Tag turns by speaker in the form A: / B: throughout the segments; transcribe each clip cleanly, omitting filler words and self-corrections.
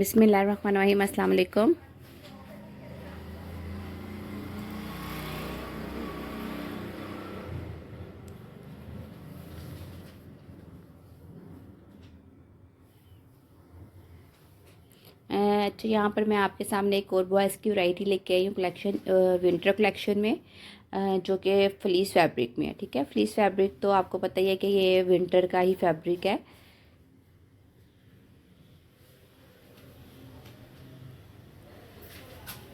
A: बिस्मिल्लाहिर्रहमानिर्रहीम। अस्सलाम वालेकुम। अच्छा, यहाँ पर मैं आपके सामने एक और बॉयज़ की वैरायटी लेके आई हूँ कलेक्शन, विंटर कलेक्शन में, जो कि फ्लीस फैब्रिक में है। ठीक है, फ्लीस फैब्रिक तो आपको पता ही है कि ये विंटर का ही फैब्रिक है।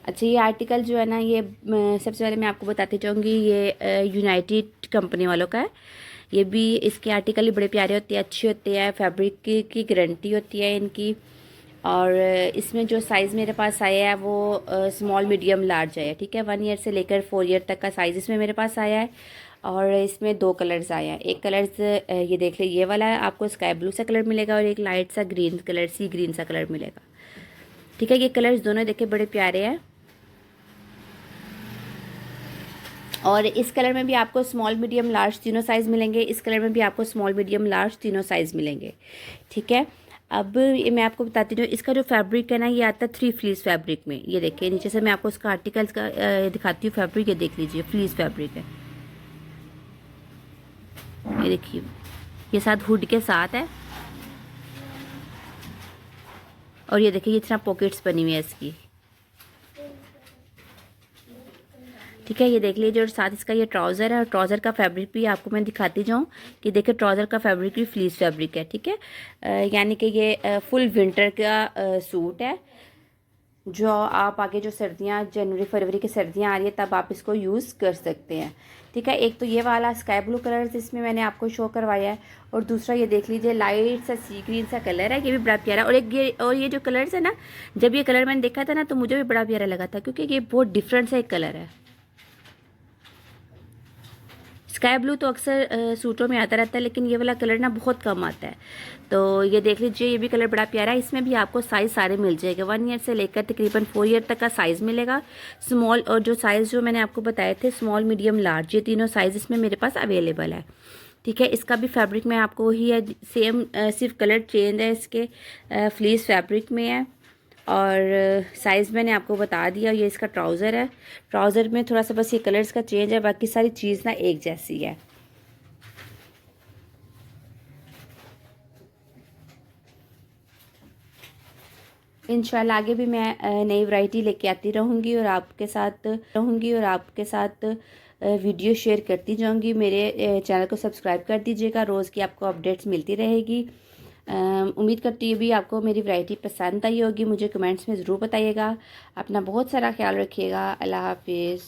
A: अच्छा, ये आर्टिकल जो है ना, ये सबसे पहले मैं आपको बताती जाऊँगी, ये यूनाइटेड कंपनी वालों का है। ये भी, इसके आर्टिकल ही बड़े प्यारे होते हैं, अच्छे होते हैं, फैब्रिक की गारंटी होती है इनकी। और इसमें जो साइज़ मेरे पास आया है वो स्मॉल मीडियम लार्ज है। ठीक है, 1 ईयर से लेकर 4 ईयर तक का साइज़ इसमें मेरे पास आया है। और इसमें 2 कलर्स आए हैं। एक कलर्स ये देख ले, ये वाला है, आपको स्काई ब्लू सा कलर मिलेगा, और एक लाइट सा ग्रीन कलर, सी ग्रीन सा कलर मिलेगा। ठीक है, ये कलर्स दोनों देखे बड़े प्यारे हैं। और इस कलर में भी आपको स्मॉल मीडियम लार्ज तीनों साइज़ मिलेंगे। इस कलर में भी आपको स्मॉल मीडियम लार्ज तीनों साइज़ मिलेंगे। ठीक है, अब ये मैं आपको बताती हूँ, इसका जो फैब्रिक है ना, ये आता है 3 फ्लीस फैब्रिक में। ये देखिए, नीचे से मैं आपको इसका आर्टिकल्स का दिखाती हूँ फैब्रिक। ये देख लीजिए, फ्लीस फैब्रिक है। ये देखिए, ये साथ हुड के साथ है। और ये देखिए, ये इतना पॉकेट्स बनी हुई है इसकी। ठीक है, ये देख लीजिए। और साथ इसका ये ट्राउज़र है, और ट्राउज़र का फैब्रिक भी आपको मैं दिखाती जाऊँ कि देखिए, ट्राउज़र का फैब्रिक भी फ्लीस फैब्रिक है। ठीक है, यानी कि ये फुल विंटर का सूट है, जो आप आगे जो सर्दियाँ, जनवरी फरवरी की सर्दियाँ आ रही है, तब आप इसको यूज़ कर सकते हैं। ठीक है, एक तो ये वाला स्काई ब्लू कलर इसमें मैंने आपको शो करवाया है, और दूसरा ये देख लीजिए, लाइट सा सी ग्रीन सा कलर है, ये भी बड़ा प्यारा। और एक ये जो कलर्स है ना, जब ये कलर मैंने देखा था ना, तो मुझे भी बड़ा प्यारा लगा था, क्योंकि ये बहुत डिफरेंट सा एक कलर है। स्काई ब्लू तो अक्सर सूटों में आता रहता है, लेकिन ये वाला कलर ना बहुत कम आता है। तो ये देख लीजिए, ये भी कलर बड़ा प्यारा है। इसमें भी आपको साइज़ सारे मिल जाएंगे, 1 ईयर से लेकर तकरीबन 4 ईयर तक का साइज़ मिलेगा। स्मॉल, और जो साइज़ जो मैंने आपको बताए थे, स्मॉल मीडियम लार्ज, ये तीनों साइज़ इसमें मेरे पास अवेलेबल है। ठीक है, इसका भी फैब्रिक मैं आपको वही है, सेम, सिर्फ कलर चेंज है इसके, फ्लीस फैब्रिक में है। और साइज़ मैंने आपको बता दिया। ये इसका ट्राउज़र है, ट्राउज़र में थोड़ा सा बस ये कलर्स का चेंज है, बाकी सारी चीज़ ना एक जैसी है। इंशाल्लाह आगे भी मैं नई वैरायटी लेके आती रहूँगी, और आपके साथ वीडियो शेयर करती जाऊँगी। मेरे चैनल को सब्सक्राइब कर दीजिएगा, रोज़ की आपको अपडेट्स मिलती रहेगी। उम्मीद करती हूँ भी आपको मेरी वैरायटी पसंद आई होगी। मुझे कमेंट्स में ज़रूर बताइएगा। अपना बहुत सारा ख्याल रखिएगा। अल्लाह हाफिज़।